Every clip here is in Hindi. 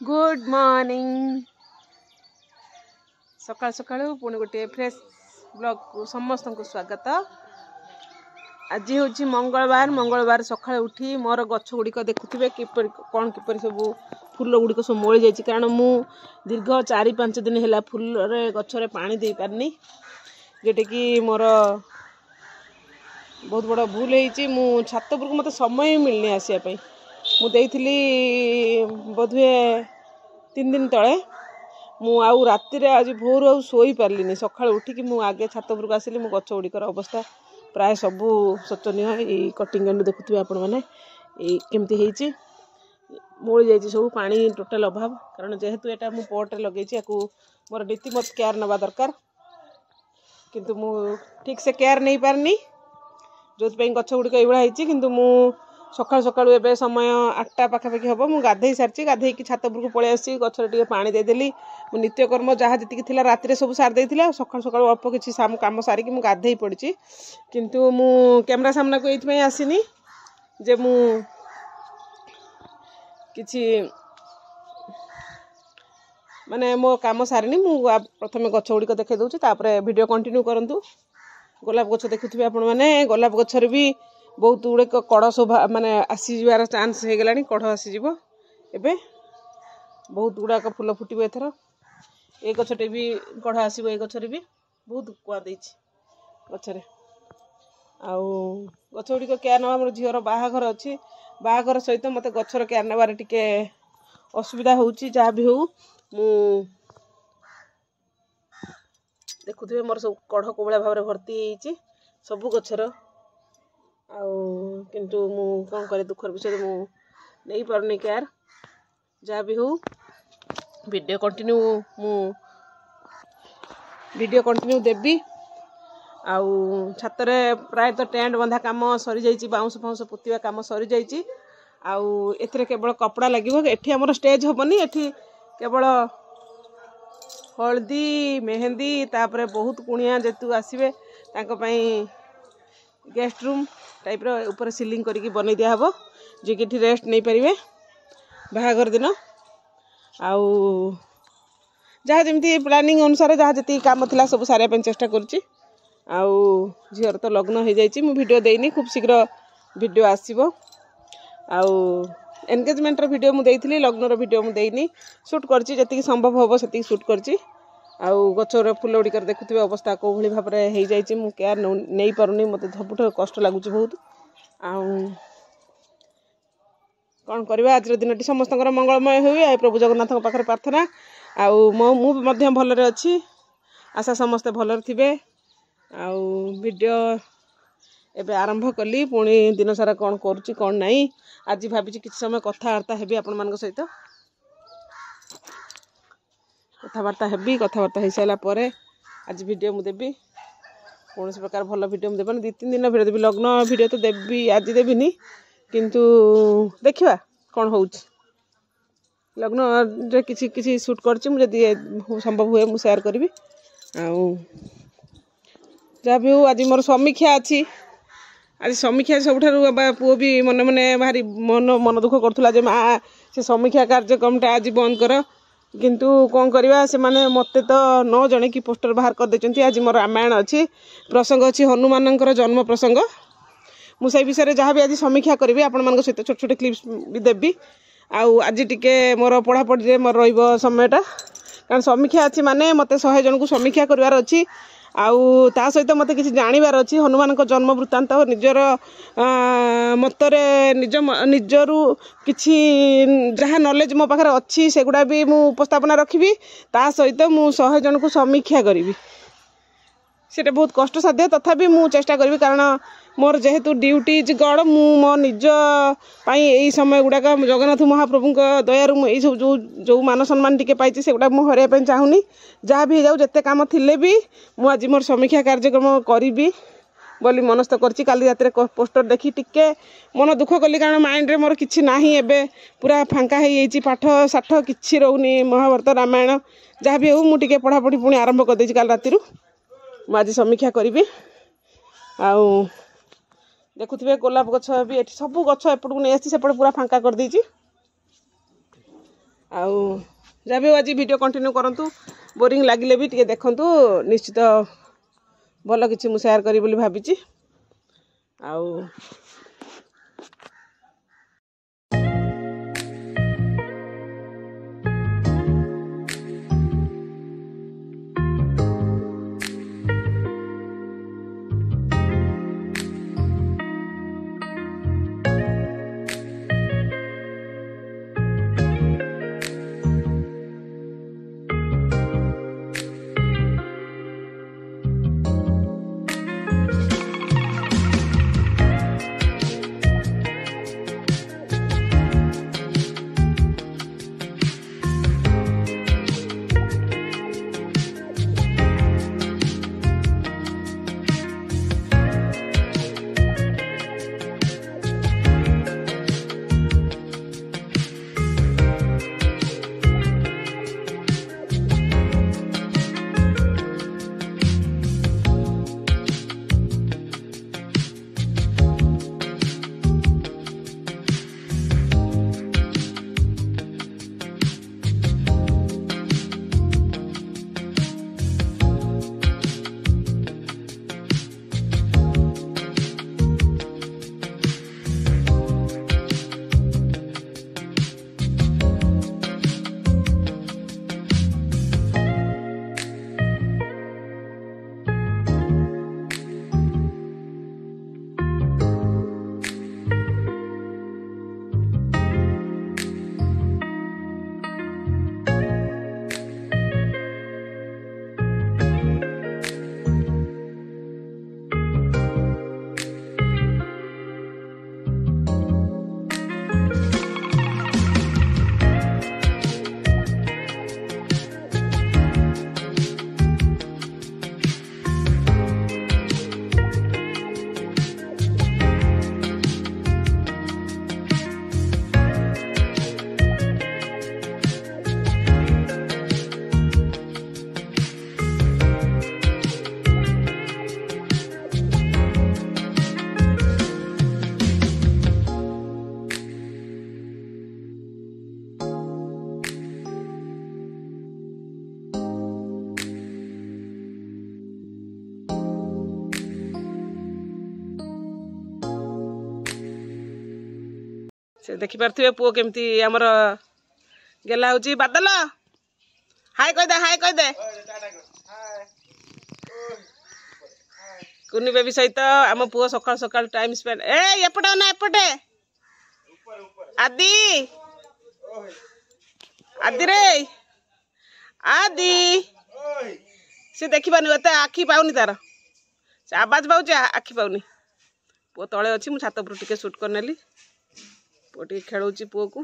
गुड मॉर्निंग सकाल सकाल पुणी गोटे फ्रेश ब्लॉग को समस्त को स्वागत। आज हूँ मंगलवार सकाल उठी मोर गछ गुड़िक देखुवे कौन किपर सब फूल गुड़िक सब मोड़ी जाइए कारण मु दीर्घ 4-5 दिन है फूल गचरे पानी दे पारनी जोटा कि मोर बहुत बड़ा भूल है। मु छात पर मत समय मिलनी आसापी मुझे बोधे 3 दिन तले आउ राति आज भोर आउ शोई पार्ली सकाल उठिकी आगे छात उपरक आसिली मो गछ गुड़िकर अवस्था प्राय सबू शोचनीय। कटिंग एंड देखुए आपण मैंने केमती होती मोड़ी जाइए सब पानी टोटाल अभाव कारण जेहेतु यहाँ मुझे पट्रे लगे मोर रीतिमत केयर नवा दरकार किंतु मु ठीक से केयर नहीं पारनी जो गछ गुड़िक ये किंतु मु सकाल सकाल एवं समय 8टा पाखापाखि हम मुझे गाधे सारी गाधे छात उपरक पलि आसी गचर टे पानी देदेली मो नित्यकर्म जहाँ जी राति सब सारी देती सकाल सकाल अल्प किसी कम सारिकी मुझे गाधे पड़ी किंतु मु कैमरा सामना को ये आसनी जे मु किछि माने मो काम सारिनी मु प्रथम गछ गुड़िक देखे दूसरी तापर वीडियो कंटिन्यू करंतु। गोलाप गछ देखुवे आपण मैंने गोलाप गछर भी बहुत गुड़े कड़ शोभा माने आसीजार चान्स हो गला कढ़ आसीज एबे बहुत गुड़ाक फूल फुटब एथर ए गछटे भी कढ़ आसो ए गछरे भी बहुत कुआ गछरे आउ गछ गुड़िक केयर ना मोर झीवर बाहाघर अच्छी बाहाघर सहित मत गछर केयर नबार टिके असुविधा होउची जहाँ भी हो मु देखुए मोर सब कढ़ कोबला भाव भर्ती होती सबू गछर किंतु मु कौन करे दुखर विषय मु नहीं पारनी केयर जहाँ भी हो वीडियो कंटिन्यू देवी आउ छात प्रायतः टेंट बंधा काम सरी जाइए बाउंस फाउंस पोतिवा काम सरी जाइए आउ एथिरे केवल कपड़ा लगे एठी हमर स्टेज हेनी एठी केवल हल्दी मेहंदी तापर बहुत कुणिया जेतु आसवे गेस्ट रूम टाइप रो ऊपर सीलिंग करके बन दिया हम जे कि रेस्ट नहीं पारे बाहाघर दिन आउ जहाँ जमी प्लानिंग अनुसार जहाँ जी कम थी सब सारे चेष्टा करुच्ची आउ झीर तो लग्न हो जाइए मु वीडियो देनी खूब शीघ्र वीडियो आसो आउ एंगेजमेंट वीडियो मुझे लग्न वीडियो मुझे शूट करती संभव हम से शूट करची आउ गचर फूल गुड़िकर देखुवे अवस्था कौ भाई भाव में हो जाइए मु केयर नहीं पारुनी मत सब कष्ट लगुच बहुत आउ कौन करवा आज दिन समस्त मंगलमय हुए प्रभु जगन्नाथ पाखे प्रार्थना आउ मु भलरे अच्छी आशा समस्ते भलरे थे आउ वीडियो एबे आरंभ कली पुणी दिन सारा कौन करुच्ची कौन नहीं आज भावी किसी समय कथबार्ता हेबी आपण मान सहित कथबार्ता हेबी कथबार्ता हो सारा पर आज वीडियो मुझे देवी कौन प्रकार भल वीडियो मुझे देवी 2-3 दिन वीडियो देवी लग्न वीडियो तो देवी आज देवीनी किंतु देखिवा कौन हो लग्न किसी किसी शूट करची मुझे संभव हुए मुझे शेयर करी आउ जहाँ भी हो आज मोर समीक्षा अच्छी आज समीक्षा सब पुओ भी मन मन भारी मन दुख करुला माँ से समीक्षा कार्यक्रमटा आज बंद कर किंतु कौन करवा से माने मते तो न जने कि पोस्टर बाहर कर देचंती आज मोर रामायण अच्छी प्रसंग अच्छी हनुमान जन्म प्रसंग मुझे विषय जहाँ भी आज समीक्षा करी आपण मान सहित छोट छोट क्लिप्स भी देवी आउ आज टिके मोर पढ़ापढ़ी मोर रमयटा कारण समीक्षा अच्छी माने मत 100 जन को समीक्षा करार अच्छी आउ ता सहित मत किसी जानवर अच्छी हनुमान जन्म वृत्तांत निजर मतरे निजरू किसी जहाँ नॉलेज मो पाखे अच्छी से गुड़ा भी मु उपस्थापना रखी ता सहित मु 100 जन को समीक्षा करी सेटा बहुत कष्ट साध्य तथापि मु चेष्टा करी कारण मोर जेहेतु ड्यूटी इज गड मु मो निज यही समय गुड़ाक जगन्नाथ महाप्रभु दयारू मुझे सब जो मान सम्मान टिके पाई से गुड़ा मुझे हरवा चाहूनी जहाँ भी जाऊ जिते कम थिले भी मु आज मोर समीक्षा कार्यक्रम करी बोली मनस्थ करची काली रात पोस्टर देखी टिके मन दुख कली कारण माइंड रे मोर किछि नाही एबे पूरा फांका हो जाइए पाठ साठ किछि रोनी महाभारत रामायण जहाँ भी हो मु टिके पढ़ापढ़ी पुणी आरंभ कर देछि काल राति मु आज समीक्षा करी आउ देखुवे गोलाप गछ भी ये सब गछ एपटू नहीं आसी सेपटे पूरा फांका कर देछि आउ जब भी आज वीडियो कंटिन्यू करंतु बोरिंग लगिले भी टिके देखंतु निश्चित भल किछि मु शेयर करी बोली भाबिछि आउ से देखि पारथिबे पुओ केमती हमर गेला होची बादल हाय कह दे कुनी बेबी सहित आम पुओ सकाळ सकाळ टाइम स्पेंड ए एपटे ना एपटे आदि आदि रे आदि से देखि पानी एते आखी पाउनी तार से आवाज पाउछ आखी पाउनी पुओ तळे अछि मु छात पर टिके शूट करनेली पुओ टिके खेलौची पुओ को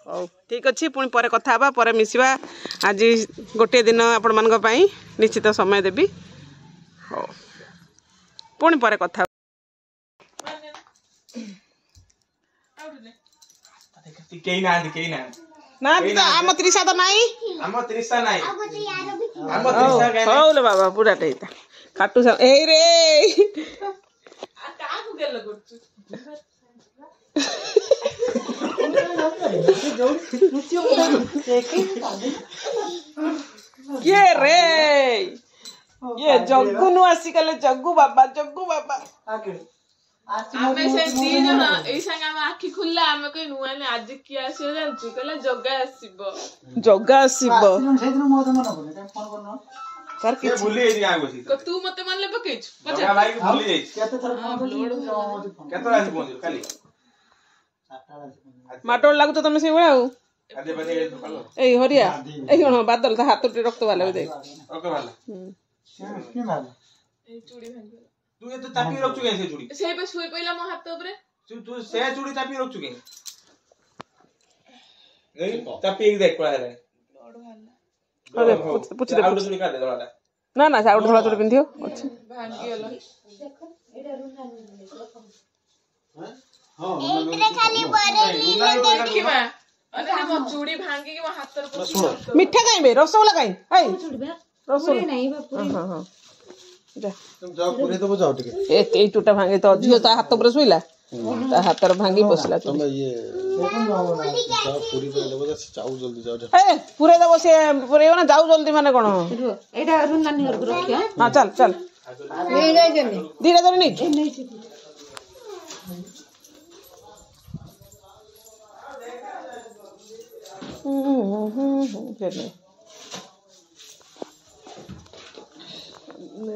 हौ ठीक अच्छी पुणी पर कथा हबा पर मिसिबा आज गोटे दिन आपण मानक पई निश्चित समय देबी हौ पुणी पर कथा ना आम त्रिशा तो नहीं हौ ले बाबा पूरा टेता काटू ए रे का को गेल करछु ये रे ये जग्गू नु आसी कले जग्गू बाबा आमे से दी जन एई संग हम आखी खुल्ला आमे कोई नुआ ने आज की आसी जानछु कहले जग्गा आसीबो से दिन मो त मन बोले त फोन करनो सर के भूली एई आ गसी को तू मते मानले पकेछ जग्गा भाई के भूली जाई केते थर फोन कर केते रात पहुंच काली माटोल लागु तो तमे से बळा आदे बने कलो ए हरिया ए कोन बादल त हाथ टे रक्त वाला दे ओके वाला के भाला ए चूड़ी भांगी तू ये तो चापी रखछु के से चूड़ी से पे सुई पहिला मो हाथ ऊपर तू से चूड़ी चापी रखछु के नहीं चापी एक देख पड़ा है लोड भाला अरे पूछ दे आउट चूड़ी का दे दोला ना ना साउड धोला चूड़ी पिंधियो अच्छा भांगी गेलो देखो एटा रुना हां एतरे खाली बरे देखिबा अरे मो चूड़ी भांगी के मो हाथ ऊपर मिठा काई बे रसगोला काई ए छुड़बे रसगोला नहीं बापू हां हां जा जाओ पूरे तो जाओ टिके ए टूटा भांगे तो झियो ता हाथ पर शुइला ता हाथ भांगी बसला तुम ये जाओ पूरी तो देबो जाओ जल्दी जाओ ए पूरे दबो से पूरे ना जाऊ जल्दी माने कोन एटा रुन नानी घर को रखिया हां चल चल नहीं नहीं जनी धीरे धीरे नहीं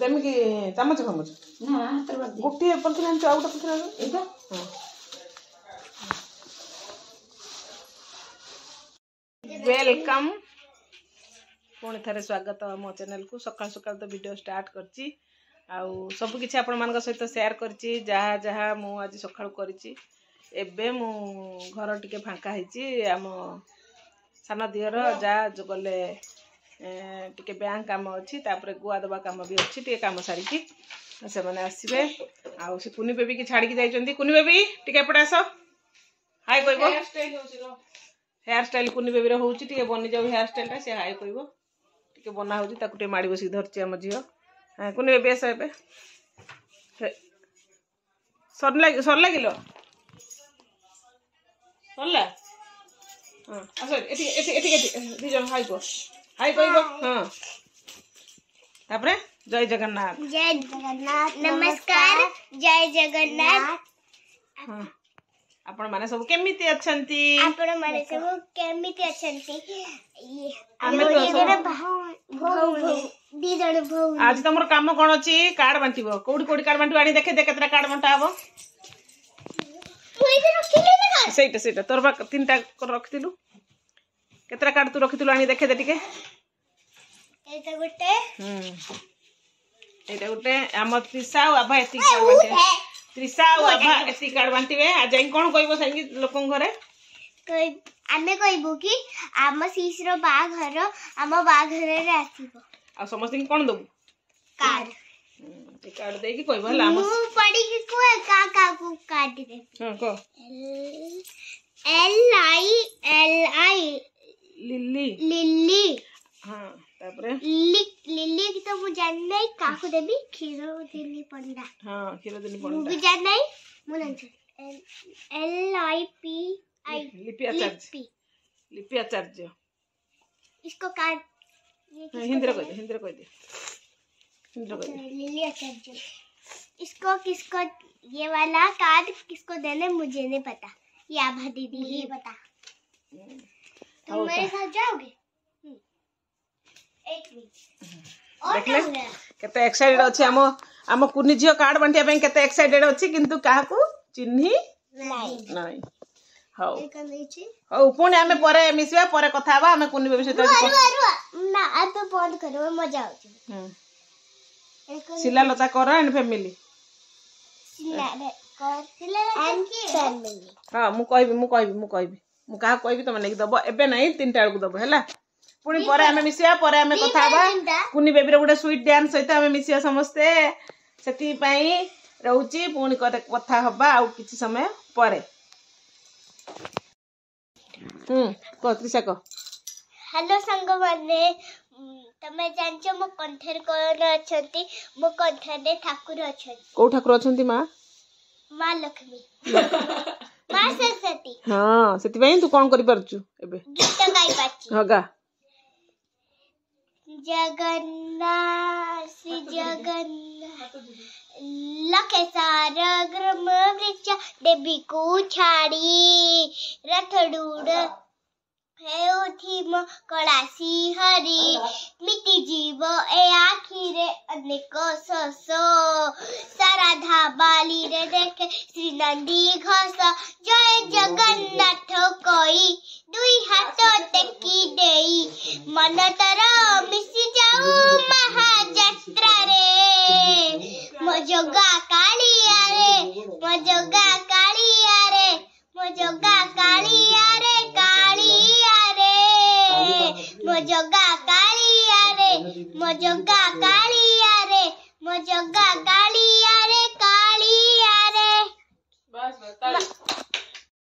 देमी की चमच चमच ना हाथ पर दे गोटी पर के आउ गोटे पत्र एटा वेलकम पुणी थे स्वागत मो चैनल को सकाल सकाल तो वीडियो स्टार्ट करची आउ सब किछि आपण मान सहित शेयर करची जहा जहा मु आज सकाळ करची एबे मु घर टिके फांका ହେଇची आम साना दियर जा जो गले टिके बैंक काम अच्छी तापर गुआ दबा काम भी अच्छी टिके काम सारी की से माने आसीबे आउ से कुनी बेबी की छाड़ी की जाइचंती कुनी बेबी टिके एपटे आसो हाय कहबो हेयर स्टाइल कुनी बेबी रे होउची टिके बनि जाउ हेयर स्टाइल ता से हाय कहबो टिके बना होउची ताकु टे माडी बसी धरची हम जियो कुनी बेबी आसो एबे सर लागिलो सरला हां आसो एठी एठी एठी दी जन हाय कहबो हां तापरे जय जगन्नाथ नमस्कार जय जगन्नाथ हां आपण माने सब केमिति अछंती आपण माने सब केमिति अछंती आमे तो दी जण भौ आज तमरो काम कोन अछि कार्ड बांटीबो कोडी कोडी कार्ड बांटीबो आनी देखे दे केतरा कार्ड बांटा हबो कोई तो रखिले ना सेटा सेटा तोर बा तीनटा रखतिलु केतरा कार्ड तू रखतिलु आनी देखे दे टिके एटा गोटे एटा गोटे हम त्रिसा आभा एति कार्ड बांटे त्रिसा आभा एति कार्ड बांटीबे आ जाई कोन कहबो संगी लोकन घरे कोई आमे कहबो कि आम सीसरो बा घर आम बा घर रे आसीबो आ समस्त की कोन दबु कार्ड ए कार्ड दे की कहबो हला हम मु पड़ी के को को कार्ड दे हां को L-I लिली लिली हां तापरे लिली की तो मु जान नहीं काको देबी खीरो दिली पंडा हां खीरो दिली मु पंडा भी जान नहीं मु नन L-I-P-I लिपि आचार्य लिपि आचार्य इसको कार्ड हिंदी रे कह दे लिली आचार्य इसको किसको ये वाला कार्ड किसको देने मुझे नहीं पता ये आभा दीदी ही पता तुम मेरे साथ जाओगे एक मिनट और क्या हो देखले रहा है केते एक्साइटेड अछि हम कुनी जियो कार्ड बांटिया पे केते एक्साइटेड अछि किंतु काहाकू चिन्ही नहीं नाही हाउ एक नीचे हाउ पुणी आमे परे मिसबा परे कथा बा आमे कुनी बेबी सहित रुआ ना अब तो बंद करो मजा आउछ एक सिला लता कर एंड फैमिली सिला कर सिला एंड फैमिली हां मु कहबी मु काहा कहबी तमे नेकी दबो एबे नाही तीनटा बेलकु दबो हैला पुणी परे आमे मिसिया परे आमे कथा बा कुनी बेबी रे गुडे स्वीट डांस सहित आमे मिसिया समस्ते सेति पई रहउची पुणी कथा हबा आ किछि समय परे को त्रिशा को हेलो संग माने तमे जानछो मो कंठर कोन अछंती मो कंठरे ठाकुर अछंती को ठाकुर अछंती मां मां लक्ष्मी मां सरस्वती हां सेति पई तू कोन करि परछु एबे गीत गाई पाची हगा जगन्नाथ श्री जगन्नाथ लखे सारग्रम वृक्ष देवी को छाड़ी रथडूड हे उठीम कलासी हरि मिति जीव ए आखिरे अनेक ससो साराधा बाली रे देखे श्री नंदी घस जय जगन्नाथ कोई दुई हाथ टेकी देई मन तर मिसी जाऊ महाजात्रा रे मो जोगा कालिया रे मो जोगा कालिया रे मो जोगा कालिया रे कालिया रे मो जोगा कालिया रे मो जोगा कालिया रे मो जोगा कालिया